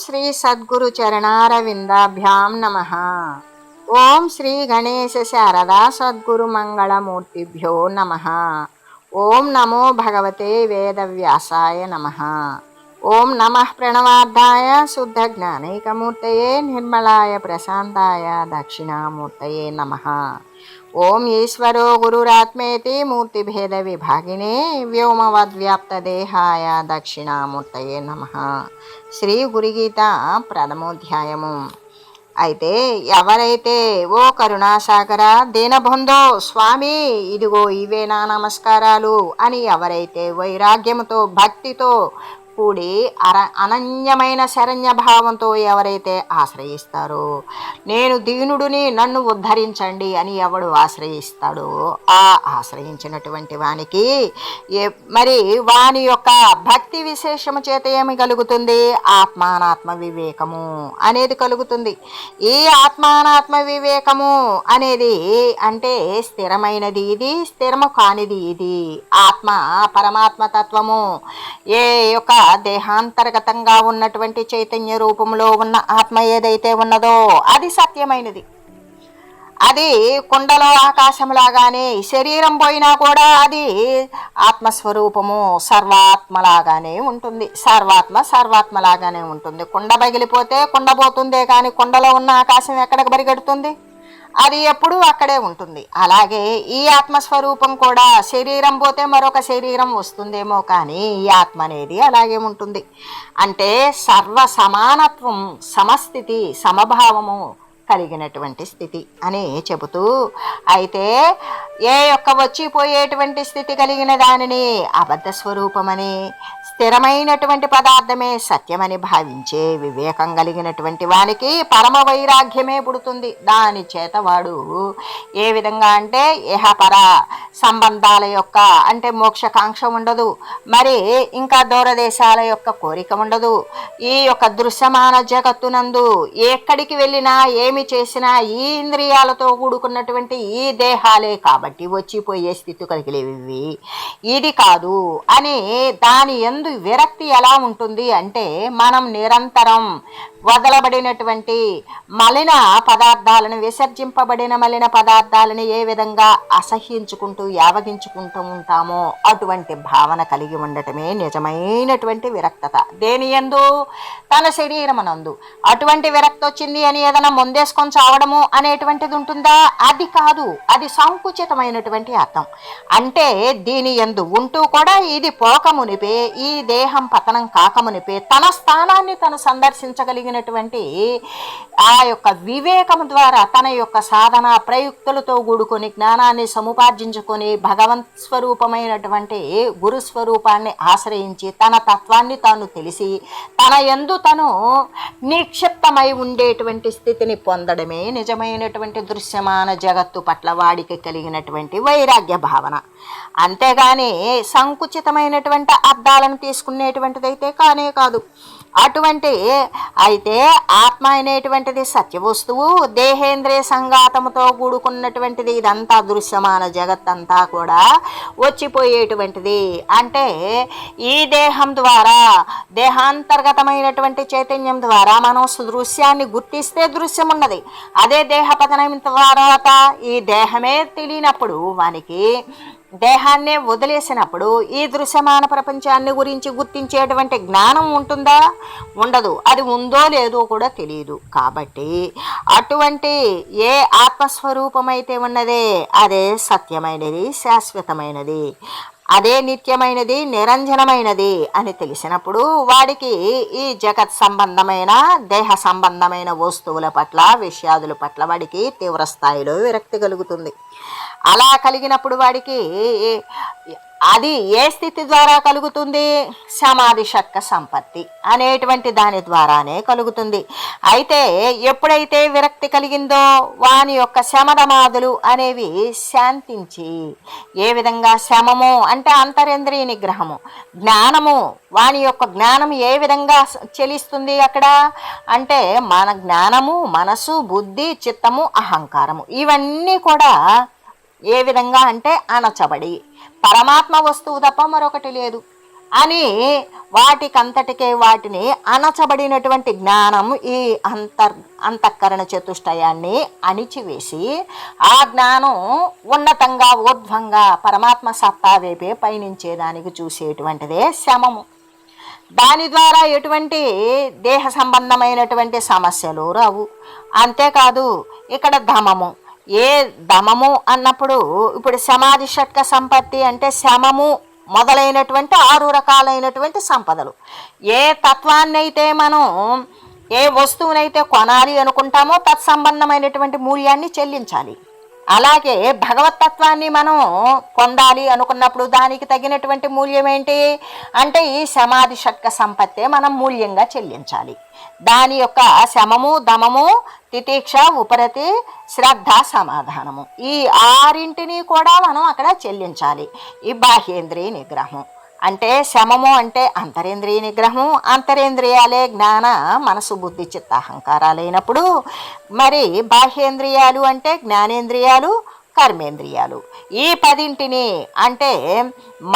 శ్రీ సద్గురు చరణారవిందాభ్యాం నమః. ఓం శ్రీ గణేశ శారదా సద్గురు మంగళమూర్తిభ్యో నమః. ఓం నమో భగవతే వేదవ్యాసాయ నమః. ఓం నమః ప్రణవార్థాయ శుద్ధ జ్ఞానైకమూర్తయే నిర్మలాయ ప్రశాంతాయ దక్షిణామూర్తయే నమః. ఓం ఈశ్వరో గురురాత్మేతి మూర్తిభేద విభాగినే వ్యోమవద్వ్యాప్తదేహాయ దక్షిణామూర్తయే నమః. శ్రీ గురుగీత ప్రథమోధ్యాయము. అయితే ఎవరైతే ఓ కరుణాసాగర దీనబంధో స్వామి ఇదిగో ఇవే నా నమస్కారాలు అని ఎవరైతే వైరాగ్యముతో భక్తితో కూడి అనన్యమైన శరణ్య భావంతో ఎవరైతే ఆశ్రయిస్తారో, నేను దీనుడిని నన్ను ఉద్ధరించండి అని ఎవడు ఆశ్రయిస్తాడో ఆ ఆశ్రయించినటువంటి వానికి మరి వాని యొక్క భక్తి విశేషము చేత ఏమి కలుగుతుంది? ఆత్మానాత్మ వివేకము అనేది కలుగుతుంది. ఈ ఆత్మానాత్మ వివేకము అనేది అంటే స్థిరమైనది ఇది, స్థిరము కానిది ఇది. ఆత్మ పరమాత్మ తత్వము ఏ యొక్క దేహాంతర్గతంగా ఉన్నటువంటి చైతన్య రూపంలో ఉన్న ఆత్మ ఏదైతే ఉన్నదో అది సత్యమైనది. అది కుండలో ఆకాశంలాగానే శరీరం పోయినా కూడా అది ఆత్మస్వరూపము సర్వాత్మలాగానే ఉంటుంది. సర్వాత్మలాగానే ఉంటుంది. కుండ పగిలిపోతే కుండ పోతుందే కానీ కుండలో ఉన్న ఆకాశం ఎక్కడికి పరిగెడుతుంది? అది ఎప్పుడూ అక్కడే ఉంటుంది. అలాగే ఈ ఆత్మస్వరూపం కూడా శరీరం పోతే మరొక శరీరం వస్తుందేమో కానీ ఈ ఆత్మ అనేది అలాగే ఉంటుంది. అంటే సర్వ సమానత్వం, సమస్థితి, సమభావము కలిగినటువంటి స్థితి అని చెబుతూ, అయితే ఏ యొక్క వచ్చిపోయేటువంటి స్థితి కలిగిన దానిని అబద్ధ స్వరూపమని, స్థిరమైనటువంటి పదార్థమే సత్యమని భావించే వివేకం కలిగినటువంటి వానికి పరమ వైరాగ్యమే పుడుతుంది. దాని చేత వాడు ఏ విధంగా అంటే ఇహపర సంబంధాల యొక్క అంటే మోక్షకాంక్ష ఉండదు, మరి ఇంకా దూరదేశాల యొక్క కోరిక ఉండదు. ఈ యొక్క దృశ్యమాన జగత్తునందు ఎక్కడికి వెళ్ళినా ఏమి చేసినా ఈ ఇంద్రియాలతో కూడుకున్నటువంటి ఈ దేహాలే కాబట్టి వచ్చిపోయే స్థితి కలిగిలేవి. ఇది కాదు అని దాని యందు విరక్తి ఎలా ఉంటుంది అంటే, మనం నిరంతరం వదలబడినటువంటి మలిన పదార్థాలను, విసర్జింపబడిన మలిన పదార్థాలను ఏ విధంగా అసహ్యించుకుంటూ యావగించుకుంటూ ఉంటామో అటువంటి భావన కలిగి ఉండటమే నిజమైనటువంటి విరక్తత. దేని యందు? తన శరీరమునందు. అటువంటి విరక్తి వచ్చింది అని ఏదైనా ముందేసుకొని చావడము అనేటువంటిది ఉంటుందా? అది కాదు. అది సంకుచితమైనటువంటి అర్థం. అంటే దీని యందు ఉంటూ కూడా ఇది పోకమునిపే, ఈ దేహం పతనం కాకమునిపే తన స్థానాన్ని తను సందర్శించగలిగినటువంటి ఆ యొక్క వివేకం ద్వారా తన యొక్క సాధన ప్రయుక్తులతో కూడుకొని జ్ఞానాన్ని సముపార్జించుకొని భగవంత్ స్వరూపమైనటువంటి గురు స్వరూపాన్ని ఆశ్రయించి తన తత్వాన్ని తాను తెలిసి తన యందు తను నిక్షిప్తమై ఉండేటువంటి స్థితిని పొందడమే నిజమైనటువంటి దృశ్యమాన జగత్తు పట్ల వాడికి కలిగినటువంటి వైరాగ్య భావన. అంతేగాని సంకుచితమైనటువంటి అర్థాలను తీసుకునేటువంటిదైతే కానే కాదు. అటువంటి అయితే ఆత్మ అనేటువంటిది సత్య వస్తువు, దేహేంద్రియ సంఘాతముతో కూడుకున్నటువంటిది. ఇదంతా దృశ్యమాన జగత్తంతా కూడా వచ్చిపోయేటువంటిది. అంటే ఈ దేహం ద్వారా, దేహాంతర్గతమైనటువంటి చైతన్యం ద్వారా మనం దృశ్యాన్ని గుర్తిస్తే దృశ్యం ఉన్నది. అదే దేహపతనం తర్వాత ఈ దేహమే తెలియనప్పుడు, వానికి దేహాన్నే వదిలేసినప్పుడు ఈ దృశ్యమాన ప్రపంచాన్ని గురించి గుర్తించేటువంటి జ్ఞానం ఉంటుందా? ఉండదు. అది ఉందో లేదో కూడా తెలియదు. కాబట్టి అటువంటి ఏ ఆత్మస్వరూపమైతే ఉన్నదే అదే సత్యమైనది, శాశ్వతమైనది, అదే నిత్యమైనది, నిరంజనమైనది అని తెలిసినప్పుడు వాడికి ఈ జగత్ సంబంధమైన దేహ సంబంధమైన వస్తువుల పట్ల, విషయాదుల పట్ల వాడికి తీవ్ర స్థాయిలో విరక్తి కలుగుతుంది. అలా కలిగినప్పుడు వాడికి అది ఏ స్థితి ద్వారా కలుగుతుంది? సమాధి షట్క సంపత్తి అనేటువంటి దాని ద్వారానే కలుగుతుంది. అయితే ఎప్పుడైతే విరక్తి కలిగిందో వాని యొక్క శమదమాదులు అనేవి శాంతించి, ఏ విధంగా శమము అంటే అంతరేంద్రియ నిగ్రహము, జ్ఞానము, వాని యొక్క జ్ఞానం ఏ విధంగా చెలిస్తుంది అక్కడ అంటే మన జ్ఞానము, మనసు, బుద్ధి, చిత్తము, అహంకారము ఇవన్నీ కూడా ఏ విధంగా అంటే అణచబడి పరమాత్మ వస్తువు తప్ప మరొకటి లేదు. అని వాటికంతటికే వాటిని అణచబడినటువంటి జ్ఞానం ఈ అంతఃకరణ చతుష్టయాన్ని అణిచివేసి ఆ జ్ఞానం ఉన్నతంగా ఊర్ధ్వంగా పరమాత్మ సత్తా వైపే పయనించేదానికి చూసేటువంటిదే శమము. దాని ద్వారా ఎటువంటి దేహ సంబంధమైనటువంటి సమస్యలు రావు. అంతేకాదు ఇక్కడ ధమము, ఏ ధమము అన్నప్పుడు ఇప్పుడు సమాధి షట్క సంపత్తి అంటే శమము మొదలైనటువంటి 6 రకాలైనటువంటి సంపదలు. ఏ తత్వాన్ని అయితే మనం ఏ వస్తువునైతే కొనాలి అనుకుంటామో తత్సంబంధమైనటువంటి మూల్యాన్ని చెల్లించాలి. అలాగే భగవతత్వాన్ని మనం పొందాలి అనుకున్నప్పుడు దానికి తగినటువంటి మూల్యం ఏంటి అంటే ఈ సమాధి షట్క సంపత్తే మనం మూల్యంగా చెల్లించాలి. దాని యొక్క శమము, దమము, తితీక్ష, ఉపరతి, శ్రద్ధ, సమాధానము ఈ 6 కూడా మనం అక్కడ చెల్లించాలి. ఈ బాహ్యేంద్రియ నిగ్రహం అంటే శమము అంటే అంతరేంద్రియ నిగ్రహం. అంతరేంద్రియాలే జ్ఞాన, మనసు, బుద్ధి, చిత్త, అహంకారాలైనప్పుడు మరి బాహ్యేంద్రియాలు అంటే జ్ఞానేంద్రియాలు, కర్మేంద్రియాలు. ఈ 10 అంటే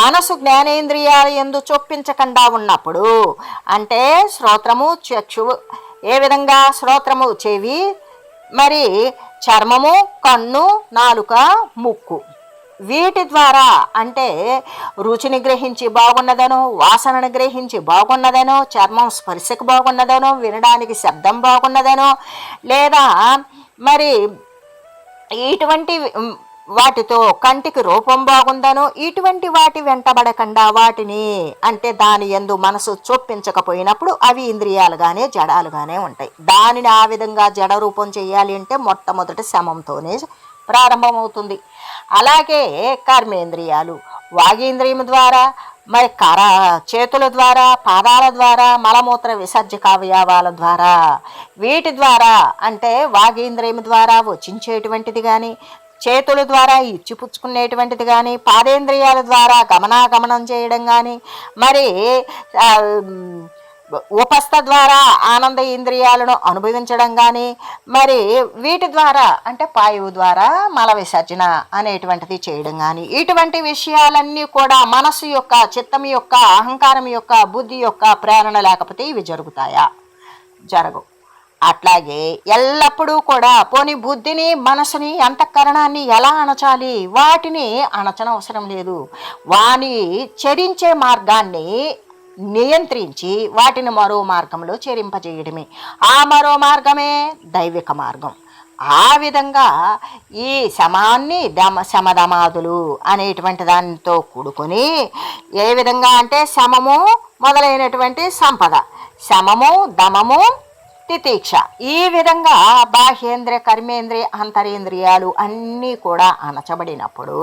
మనసు జ్ఞానేంద్రియాలు యందు చొప్పించకుండా ఉన్నప్పుడు అంటే శ్రోత్రము, చక్షువు, ఏ విధంగా శ్రోత్రము చెవి, మరి చర్మము, కన్ను, నాలుక, ముక్కు, వీటి ద్వారా అంటే రుచిని గ్రహించి బాగున్నదనో, వాసనను గ్రహించి బాగున్నదనో, చర్మం స్పర్శకు బాగున్నదనో, వినడానికి శబ్దం బాగున్నదనో, లేదా మరి ఇటువంటి వాటితో కంటికి రూపం బాగుందనో, ఇటువంటి వాటి వెంటబడకుండా వాటిని అంటే దాని యందు మనసు చొప్పించకపోయినప్పుడు అవి ఇంద్రియాలుగానే జడాలుగానే ఉంటాయి. దానిని ఆ విధంగా జడ రూపం చేయాలి అంటే మొట్టమొదటి శమంతోనే ప్రారంభమవుతుంది. అలాగే కర్మేంద్రియాలు వాగేంద్రియం ద్వారా, మరి చేతుల ద్వారా, పాదాల ద్వారా, మలమూత్ర విసర్జక అవయవాల ద్వారా, వీటి ద్వారా అంటే వాగేంద్రియం ద్వారా వచించేటువంటిది కానీ, చేతుల ద్వారా ఇచ్చిపుచ్చుకునేటువంటిది కానీ, పాదేంద్రియాల ద్వారా గమనాగమనం చేయడం కానీ, మరి ఉపస్థ ద్వారా ఆనంద ఇంద్రియాలను అనుభవించడం కానీ, మరి వీటి ద్వారా అంటే పాయువు ద్వారా మల విసర్జన అనేటువంటిది చేయడం కానీ, ఇటువంటి విషయాలన్నీ కూడా మనసు యొక్క, చిత్తం యొక్క, అహంకారం యొక్క, బుద్ధి యొక్క ప్రేరణ లేకపోతే ఇవి జరుగుతాయా? జరగవు. అట్లాగే ఎల్లప్పుడూ కూడా పోని బుద్ధిని, మనసుని, అంతఃకరణాన్ని ఎలా అణచాలి? వాటిని అణచనవసరం లేదు. వాని చరించే మార్గాన్ని నియంత్రించి వాటిని మరో మార్గంలో చేరింపజేయడమే. ఆ మరో మార్గమే దైవిక మార్గం. ఆ విధంగా ఈ శమాన్ని శమదమాదులు అనేటువంటి దానితో కూడుకొని ఏ విధంగా అంటే శమము మొదలైనటువంటి సంపద, శమము, దమము, తితీక్ష, ఈ విధంగా బాహ్యేంద్రియ, కర్మేంద్రియ, అంతరేంద్రియాలు అన్నీ కూడా అణచబడినప్పుడు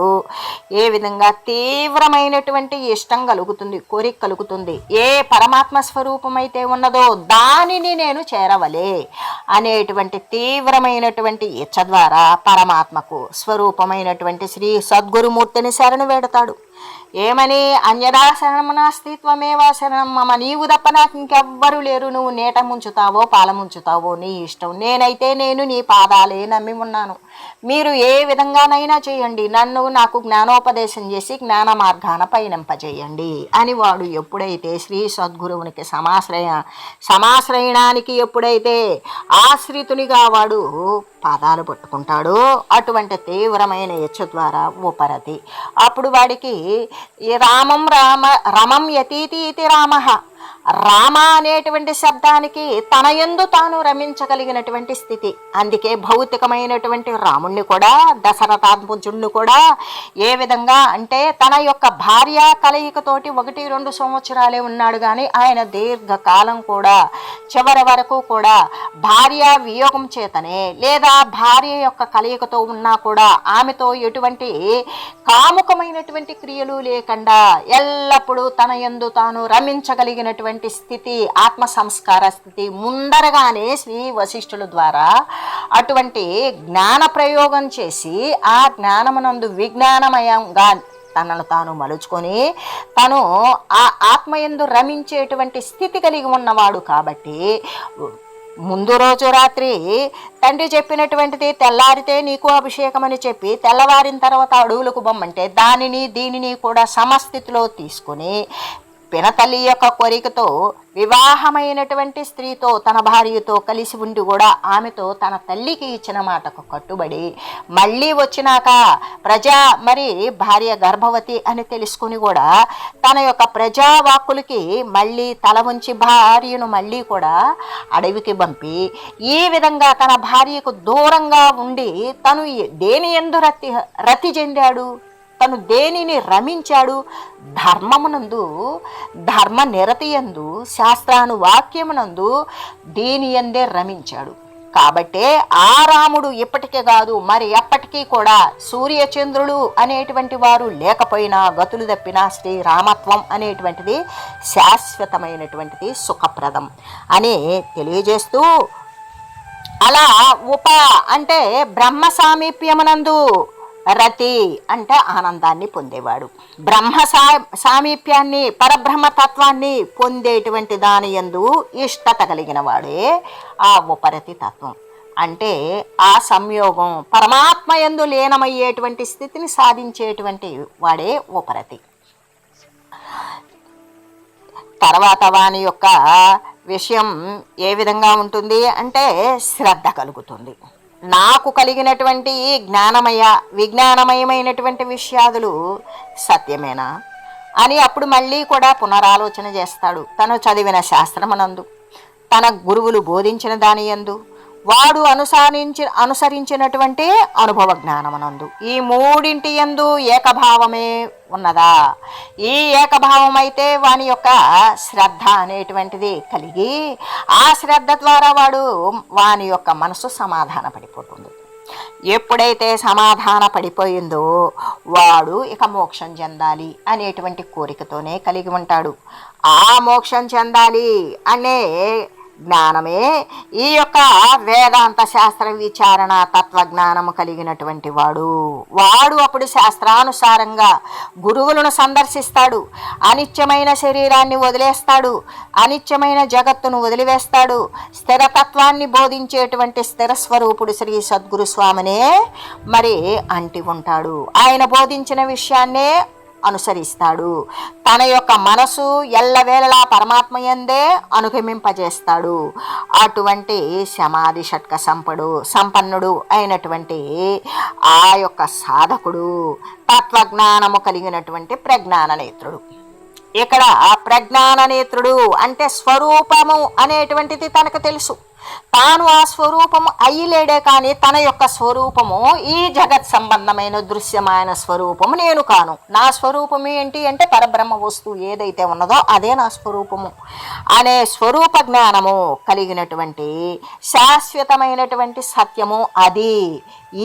ఏ విధంగా తీవ్రమైనటువంటి ఇష్టం కలుగుతుంది, కోరిక కలుగుతుంది. ఏ పరమాత్మ స్వరూపమైతే ఉన్నదో దానిని నేను చేరవలే అనేటువంటి తీవ్రమైనటువంటి ఇచ్చ ద్వారా పరమాత్మకు స్వరూపమైనటువంటి శ్రీ సద్గురుమూర్తిని శరణు వేడతాడు. ఏమని? అన్యదా శరణం నాస్తి త్వమేవ శరణం మమ, నీవు తప్ప నాకు ఇంకెవ్వరు లేరు. నువ్వు నీట ముంచుతావో పాల ముంచుతావో నీ ఇష్టం, నేనైతే నేను నీ పాదాలే నమ్మి ఉన్నాను. మీరు ఏ విధంగానైనా చేయండి, నాకు జ్ఞానోపదేశం చేసి జ్ఞాన మార్గాన పయనింపజేయండి అని వాడు ఎప్పుడైతే శ్రీ సద్గురువునికి సమాశ్రయణానికి ఎప్పుడైతే ఆశ్రితునిగా వాడు పాదాలు పట్టుకుంటాడో అటువంటి తీవ్రమైన ఇచ్చ ద్వారా ఉపరతి, అప్పుడు వాడికి ఈ రమం యతీతి రామ, రామ అనేటువంటి శబ్దానికి తన యందు తాను రమించగలిగినటువంటి స్థితి. అందుకే భౌతికమైనటువంటి రాముణ్ణి కూడా, దశరథాత్మజుణ్ణి కూడా ఏ విధంగా అంటే తన యొక్క భార్య కలయికతోటి 1-2 సంవత్సరాలే ఉన్నాడు కానీ ఆయన దీర్ఘకాలం కూడా చివరి వరకు కూడా భార్య వియోగం చేతనే లేదా భార్య యొక్క కలయికతో ఉన్నా కూడా ఆమెతో ఎటువంటి కాముకమైనటువంటి క్రియలు లేకుండా ఎల్లప్పుడూ తన యందు తాను రమించగలిగినటువంటి స్థితి, ఆత్మ సంస్కార స్థితి ముందరగానే శ్రీ వశిష్ఠుల ద్వారా అటువంటి జ్ఞాన ప్రయోగం చేసి ఆ జ్ఞానమునందు విజ్ఞానమయంగా తనను తాను మలుచుకొని తను ఆ ఆత్మయందు రమించేటువంటి స్థితి కలిగి ఉన్నవాడు. కాబట్టి ముందు రోజు రాత్రి తండ్రి చెప్పినటువంటిది తెల్లారితే నీకు అభిషేకం అని చెప్పి తెల్లవారిన తర్వాత అడవులకు బొమ్మంటే దీనిని కూడా సమస్థితిలో తీసుకొని పినతల్లి యొక్క కోరికతో వివాహమైనటువంటి స్త్రీతో తన భార్యతో కలిసి ఉండి కూడా ఆమెతో తన తల్లికి ఇచ్చిన మాటకు కట్టుబడి మళ్ళీ వచ్చినాక మరి భార్య గర్భవతి అని తెలుసుకుని కూడా తన యొక్క ప్రజావాక్కులకి మళ్ళీ తల ఉంచి భార్యను మళ్ళీ కూడా అడవికి పంపి ఈ విధంగా తన భార్యకు దూరంగా ఉండి తను దేని యందు రతి చెందాడు, తను దేనిని రమించాడు, ధర్మమునందు ధర్మ నిరతియందు శాస్త్రానువాక్యమునందు దీని యందే రమించాడు. కాబట్టే ఆ రాముడు ఇప్పటికే కాదు మరి ఎప్పటికీ కూడా సూర్యచంద్రుడు అనేటువంటి వారు లేకపోయినా గతులు తప్పినా శ్రీరామత్వం అనేటువంటిది శాశ్వతమైనటువంటిది సుఖప్రదం అని తెలియజేస్తూ, అలా అంటే బ్రహ్మ సామీప్యమునందు రతి అంటే ఆనందాన్ని పొందేవాడు. బ్రహ్మ సామీప్యాన్ని పరబ్రహ్మతత్వాన్ని పొందేటువంటి దాని యందు ఇష్టత కలిగిన వాడే ఆ ఉపరతి తత్వం. అంటే ఆ సంయోగం పరమాత్మ యందు లీనమయ్యేటువంటి స్థితిని సాధించేటువంటి వాడే ఉపరతి. తర్వాత వాని యొక్క విషయం ఏ విధంగా ఉంటుంది అంటే శ్రద్ధ కలుగుతుంది. నాకు కలిగినటువంటి విజ్ఞానమయమైనటువంటి విషయాదులు సత్యమేనా అని అప్పుడు మళ్ళీ కూడా పునరాలోచన చేస్తాడు. తను చదివిన శాస్త్రమునందు, తన గురువులు బోధించిన దాని యందు, వాడు అనుసరించినటువంటి అనుభవ జ్ఞానమునందు ఈ మూడింటి యందు ఏకభావమే ఉన్నదా? ఈ ఏకభావం అయితే వాని యొక్క శ్రద్ధ అనేటువంటిది కలిగి ఆ శ్రద్ధ ద్వారా వాని యొక్క మనసు సమాధాన పడిపోతుంది. ఎప్పుడైతే సమాధాన పడిపోయిందో వాడు ఇక మోక్షం చెందాలి అనేటువంటి కోరికతోనే కలిగి ఉంటాడు. ఆ మోక్షం చెందాలి అనే జ్ఞానమే ఈ యొక్క వేదాంత శాస్త్ర విచారణ తత్వజ్ఞానము కలిగినటువంటి వాడు అప్పుడు శాస్త్రానుసారంగా గురువులను సందర్శిస్తాడు. అనిత్యమైన శరీరాన్ని వదిలేస్తాడు, అనిత్యమైన జగత్తును వదిలివేస్తాడు. స్థిరతత్వాన్ని బోధించేటువంటి స్థిరస్వరూపుడు శ్రీ సద్గురు స్వామినే మరి అంటి ఉంటాడు. ఆయన బోధించిన విషయాన్నే అనుసరిస్తాడు. తన యొక్క మనసు ఎల్లవేళలా పరమాత్మ యందే అనుగమింపజేస్తాడు. అటువంటి సమాధి షట్క సంపన్నుడు అయినటువంటి ఆ యొక్క సాధకుడు తత్వజ్ఞానము కలిగినటువంటి ప్రజ్ఞాన నేత్రుడు. ఇక్కడ ప్రజ్ఞాన నేత్రుడు అంటే స్వరూపము అనేటువంటిది తనకు తెలుసు. తాను ఆ స్వరూపము అయ్యలేడే కానీ తన యొక్క స్వరూపము ఈ జగత్ సంబంధమైన దృశ్యమైన స్వరూపము నేను కాను. నా స్వరూపం ఏంటి అంటే పరబ్రహ్మ వస్తువు ఏదైతే ఉన్నదో అదే నా స్వరూపము అనే స్వరూప జ్ఞానము కలిగినటువంటి శాశ్వతమైనటువంటి సత్యము అది,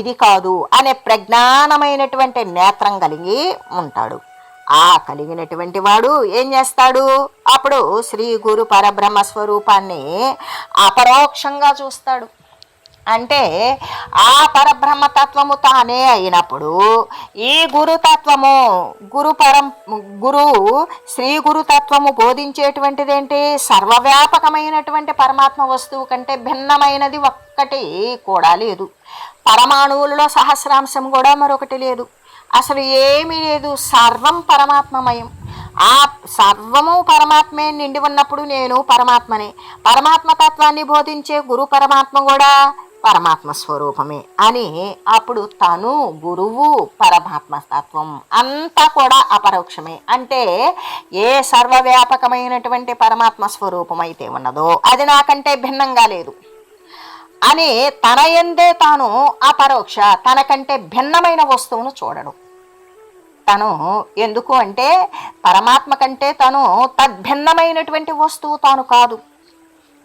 ఇది కాదు అనే ప్రజ్ఞానమైనటువంటి నేత్రం కలిగి ఉంటాడు. ఆ కలిగినటువంటి వాడు ఏం చేస్తాడు? అప్పుడు శ్రీ గురు పరబ్రహ్మ స్వరూపాన్ని అపరోక్షంగా చూస్తాడు. అంటే ఆ పరబ్రహ్మతత్వము తానే అయినప్పుడు ఈ గురుతత్వము శ్రీ గురుతత్వము బోధించేటువంటిది ఏంటి? సర్వవ్యాపకమైనటువంటి పరమాత్మ వస్తువు కంటే భిన్నమైనది ఒక్కటి కూడా లేదు. పరమాణువులలో సహస్రాంశం కూడా మరొకటి లేదు. అసలు ఏమీ లేదు, సర్వం పరమాత్మమయం. ఆ సర్వము పరమాత్మే నిండి ఉన్నప్పుడు నేను పరమాత్మనే. పరమాత్మతత్వాన్ని బోధించే గురు పరమాత్మ కూడా పరమాత్మ స్వరూపమే అని అప్పుడు తను గురువు పరమాత్మ తత్వం అంతా కూడా అపరోక్షమే. అంటే ఏ సర్వవ్యాపకమైనటువంటి పరమాత్మ స్వరూపం అయితే ఉన్నదో అది నాకంటే భిన్నంగా లేదు అని తన యందే తాను అపరోక్ష, తనకంటే భిన్నమైన వస్తువును చూడడు. తను ఎందుకు అంటే పరమాత్మ కంటే తను తద్భిన్నమైనటువంటి వస్తువు తాను కాదు.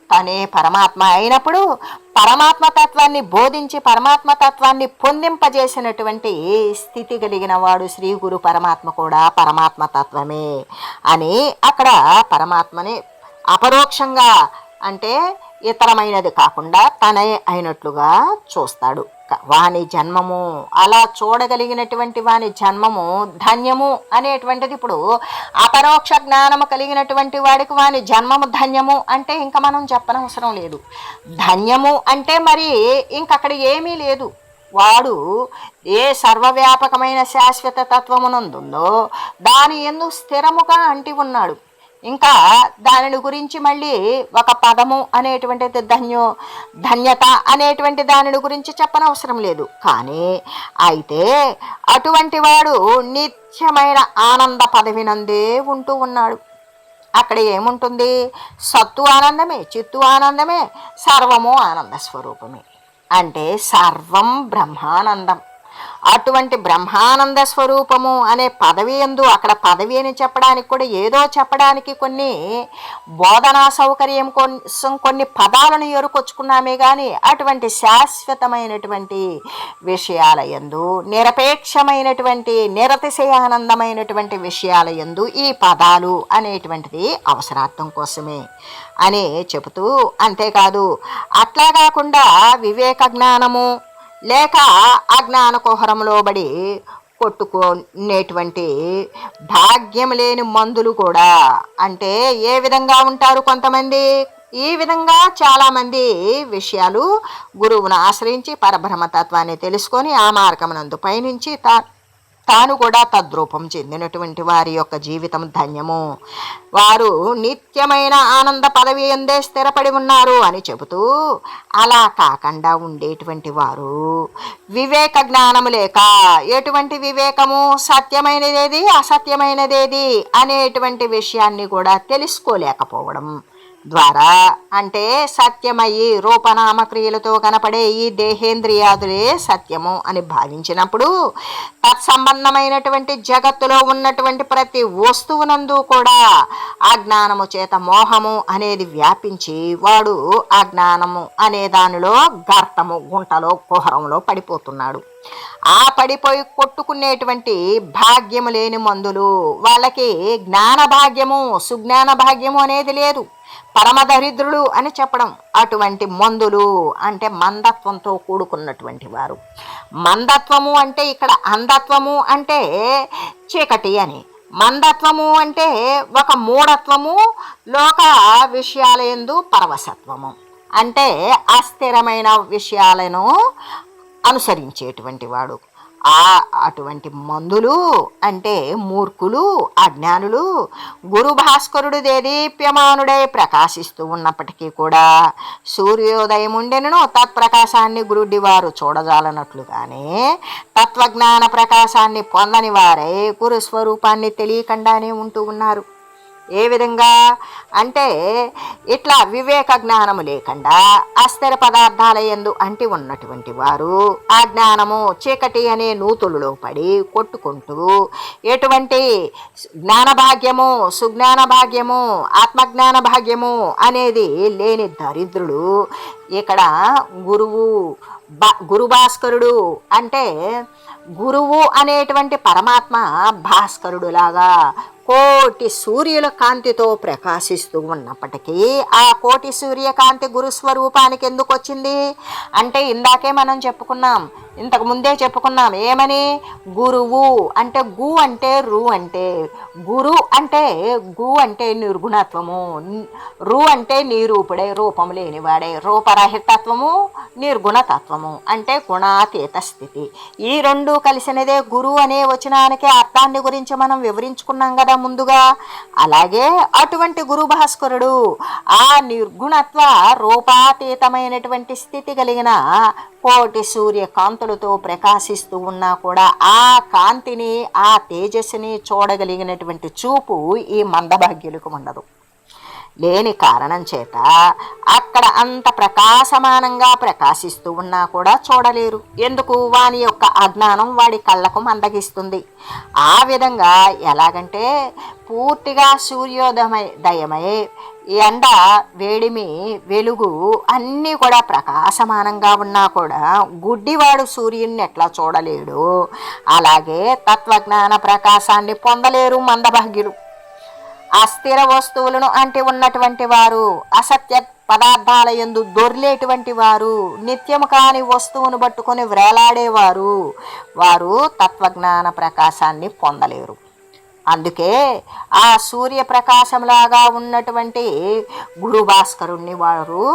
తనే పరమాత్మ అయినప్పుడు పరమాత్మ తత్వాన్ని బోధించి పరమాత్మ తత్వాన్ని పొందింపజేసినటువంటి స్థితి కలిగిన వాడు శ్రీ గురు పరమాత్మ కూడా పరమాత్మ తత్వమే అని అక్కడ పరమాత్మని అపరోక్షంగా అంటే ఇతరమైనది కాకుండా తనే అయినట్లుగా చూస్తాడు. వాని జన్మము అలా చూడగలిగినటువంటి వాని జన్మము ధన్యము అనేటువంటిది. ఇప్పుడు అపరోక్ష జ్ఞానము కలిగినటువంటి వాడికి వాని జన్మము ధన్యము అంటే ఇంకా మనం చెప్పనవసరం లేదు. ధన్యము అంటే మరి ఇంకక్కడ ఏమీ లేదు. వాడు ఏ సర్వవ్యాపకమైన శాశ్వత తత్వమునందుందో దాని యందు స్థిరముగా అంటి ఉన్నాడు. ఇంకా దానిని గురించి మళ్ళీ ఒక పదము అనేటువంటిది ధన్యత అనేటువంటి దానిని గురించి చెప్పనవసరం లేదు. కానీ అయితే అటువంటి వాడు నిత్యమైన ఆనంద పదవినందే ఉంటూ ఉన్నాడు. అక్కడ ఏముంటుంది? సత్తు ఆనందమే, చిత్తు ఆనందమే, సర్వము ఆనంద స్వరూపమే. అంటే సర్వం బ్రహ్మానందం. అటువంటి బ్రహ్మానంద స్వరూపము అనే పదవి యందు, అక్కడ పదవి అని చెప్పడానికి కూడా ఏదో చెప్పడానికి కొన్ని బోధనా సౌకర్యం కోసం కొన్ని పదాలను ఎరుకొచ్చుకున్నామే కానీ అటువంటి శాశ్వతమైనటువంటి విషయాల యందు, నిరపేక్షమైనటువంటి నిరతిశయానందమైనటువంటి విషయాల యందు ఈ పదాలు అనేటువంటిది అవసరార్థం కోసమే అని చెబుతూ, అంతేకాదు అట్లా కాకుండా వివేక జ్ఞానము లేక అజ్ఞాన కుహరంలో బడి కొట్టుకునేటువంటి భాగ్యం లేని మందులు కూడా, అంటే ఏ విధంగా ఉంటారు కొంతమంది? ఈ విధంగా చాలామంది విషయాలు గురువును ఆశ్రయించి పరబ్రహ్మతత్వాన్ని తెలుసుకొని ఆ మార్గమునందు పయనించి తాను కూడా తద్రూపం చెందినటువంటి వారి యొక్క జీవితం ధన్యము. వారు నిత్యమైన ఆనంద పదవి ఎందే స్థిరపడి ఉన్నారు అని చెబుతూ, అలా కాకుండా ఉండేటువంటి వారు వివేక జ్ఞానము లేక, ఎటువంటి వివేకము, సత్యమైనదేది అసత్యమైనదేది అనేటువంటి విషయాన్ని కూడా తెలుసుకోలేకపోవడం ద్వారా, అంటే సత్యమయ్యి రూపనామక్రియలతో కనపడే ఈ దేహేంద్రియాదులే సత్యము అని భావించినప్పుడు తత్సంబంధమైనటువంటి జగత్తులో ఉన్నటువంటి ప్రతి వస్తువునందు కూడా అజ్ఞానము చేత మోహము అనేది వ్యాపించి వాడు అజ్ఞానము అనే దానిలో గర్తము, గుంటలో, కుహరంలో పడిపోతున్నాడు. ఆ పడిపోయి కొట్టుకునేటువంటి భాగ్యము లేని మందులు, వాళ్ళకి జ్ఞాన భాగ్యము, సుజ్ఞాన భాగ్యము అనేది లేదు, పరమదరిద్రులు అని చెప్పడం. అటువంటి మందులు అంటే మందత్వంతో కూడుకున్నటువంటి వారు. మందత్వము అంటే ఇక్కడ అంధత్వము అంటే చీకటి అని, మందత్వము అంటే ఒక మూఢత్వము, లోక విషయాల యందు పరవశత్వము, అంటే అస్థిరమైన విషయాలను అనుసరించేటువంటి వాడు. అటువంటి మందులు అంటే మూర్ఖులు, అజ్ఞానులు. గురు భాస్కరుడు దేదీప్యమానుడై ప్రకాశిస్తూ ఉన్నప్పటికీ కూడా సూర్యోదయం ఉండెనను తత్ప్రకాశాన్ని గురుడి వారు చూడజాలనట్లుగానే తత్వజ్ఞాన ప్రకాశాన్ని పొందని వారై గురు స్వరూపాన్ని తెలియకుండానే ఉంటూ ఉన్నారు. ఏ విధంగా అంటే ఇట్లా వివేక జ్ఞానము లేకుండా అస్థిర పదార్థాల యందు అంటి ఉన్నటువంటి వారు ఆ జ్ఞానము చీకటి అనే నూతులలో పడి కొట్టుకుంటూ ఎటువంటి జ్ఞాన భాగ్యము, సుజ్ఞాన భాగ్యము, ఆత్మజ్ఞాన భాగ్యము అనేది లేని దరిద్రుడు. ఇక్కడ గురు భాస్కరుడు అంటే గురువు అనేటువంటి పరమాత్మ భాస్కరుడు లాగా కోటి సూర్యుల కాంతితో ప్రకాశిస్తూ ఉన్నప్పటికీ ఆ కోటి సూర్యకాంతి గురుస్వరూపానికి ఎందుకు వచ్చింది అంటే ఇందాకే మనం చెప్పుకున్నాం, ఇంతకు ముందే చెప్పుకున్నాం. ఏమని? గురువు అంటే గు అంటే రు అంటే గురు అంటే గు అంటే నిర్గుణత్వము, రు అంటే నిరూపుడే, రూపం లేనివాడే, రూపరహితత్వము, నిర్గుణతత్వము అంటే గుణాతీత స్థితి. ఈ రెండు కలిసినదే గురు అనే వచనానికి అర్థాన్ని గురించి మనం వివరించుకున్నాం కదా ముందుగా. అలాగే అటువంటి గురు భాస్కరుడు ఆ నిర్గుణత్వ రూపాతీతమైనటువంటి స్థితి కలిగిన కోటి సూర్యకాంతులతో ప్రకాశిస్తూ ఉన్నా కూడా ఆ కాంతిని, ఆ తేజస్సుని చూడగలిగినటువంటి చూపు ఈ మందభాగ్యులకు ఉండదు. లేని కారణం చేత అక్కడ అంత ప్రకాశమానంగా ప్రకాశిస్తూ ఉన్నా కూడా చూడలేరు. ఎందుకు? వాని యొక్క అజ్ఞానం వాడి కళ్ళకు మందగిస్తుంది. ఆ విధంగా ఎలాగంటే పూర్తిగా సూర్యోదయమై ఎండ, వేడిమి, వెలుగు అన్నీ కూడా ప్రకాశమానంగా ఉన్నా కూడా గుడ్డివాడు సూర్యుడిని ఎట్లా చూడలేడు, అలాగే తత్వజ్ఞాన ప్రకాశాన్ని పొందలేరు మందభాగ్యులు. అస్థిర వస్తువులను అంటే ఉన్నటువంటి వారు, అసత్య పదార్థాల యందు దొర్లేటువంటి వారు, నిత్యము కాని వస్తువును పట్టుకొని వ్రేలాడేవారు, వారు తత్వజ్ఞాన ప్రకాశాన్ని పొందలేరు. అందుకే ఆ సూర్యప్రకాశంలాగా ఉన్నటువంటి గురు భాస్కరుణ్ణి వారు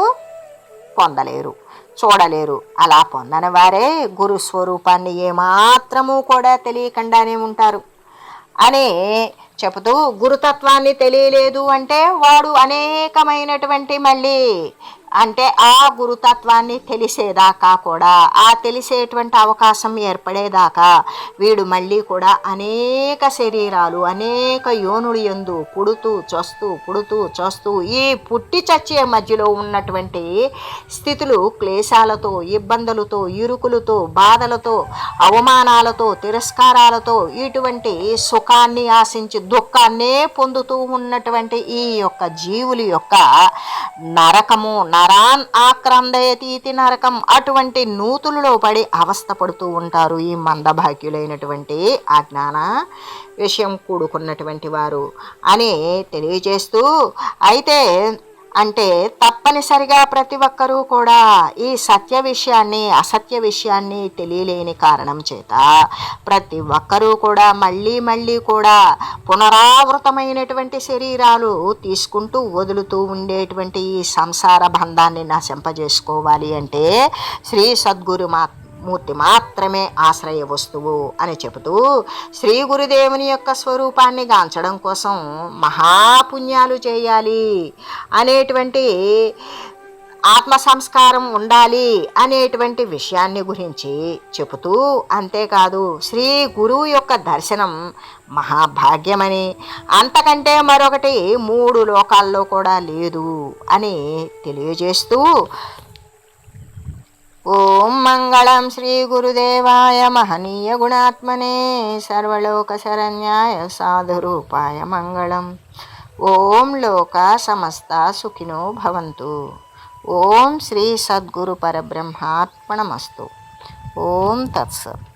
పొందలేరు, చూడలేరు. అలా పొందని వారే గురు స్వరూపాన్ని ఏమాత్రము కూడా తెలియకుండానే ఉంటారు. అని చెబుతూ, గురుతత్వాన్ని తెలియలేదు అంటే వాడు అనేకమైనటువంటి మళ్ళీ అంటే ఆ గురుతత్వాన్ని తెలిసేదాకా కూడా, ఆ తెలిసేటువంటి అవకాశం ఏర్పడేదాకా వీడు మళ్ళీ కూడా అనేక శరీరాలు, అనేక యోనులు యందు పుడుతూ చస్తూ ఈ పుట్టి చచ్చే మధ్యలో ఉన్నటువంటి స్థితులు క్లేశాలతో, ఇబ్బందులతో, ఇరుకులతో, బాధలతో, అవమానాలతో, తిరస్కారాలతో, ఇటువంటి సుఖాన్ని ఆశించి దుఃఖాన్నే పొందుతూ ఉన్నటువంటి ఈ యొక్క జీవుల యొక్క నరకము, నరాన్ ఆక్రందయతీతి నరకం, అటువంటి నూతులలో పడి అవస్థ పడుతూ ఉంటారు ఈ మందభాగ్యులైనటువంటి అజ్ఞాన విషయం కూడుకున్నటువంటి వారు అని తెలియజేస్తూ, అయితే అంటే తప్పనిసరిగా ప్రతి ఒక్కరూ కూడా ఈ సత్య విషయాన్ని, అసత్య విషయాన్ని తెలియలేని కారణం చేత ప్రతి ఒక్కరూ కూడా మళ్ళీ కూడా పునరావృతమైనటువంటి శరీరాలు తీసుకుంటూ వదులుతూ ఉండేటువంటి ఈ సంసార బంధాన్ని నశింపజేసుకోవాలి అంటే శ్రీ సద్గురు మూర్తి మాత్రమే ఆశ్రయ వస్తువు అని చెబుతూ, శ్రీ గురుదేవుని యొక్క స్వరూపాన్ని గాంచడం కోసం మహాపుణ్యాలు చేయాలి అనేటువంటి ఆత్మ సంస్కారం ఉండాలి అనేటువంటి విషయాన్ని గురించి చెబుతూ, అంతేకాదు శ్రీ గురువు యొక్క దర్శనం మహాభాగ్యమని, అంతకంటే మరొకటి 3 లోకాల్లో కూడా లేదు అని తెలియజేస్తూ, ఓం మంగళం శ్రీ గురుదేవాయ మహనీయ గుణాత్మనే సర్వలోక శరణ్యాయ సాధురూపాయ మంగళం. ఓం లోక సమస్త సుఖినో భవంతు. ఓం శ్రీ సద్గురు పరబ్రహ్మార్పణమస్తు. ఓం తత్సత్.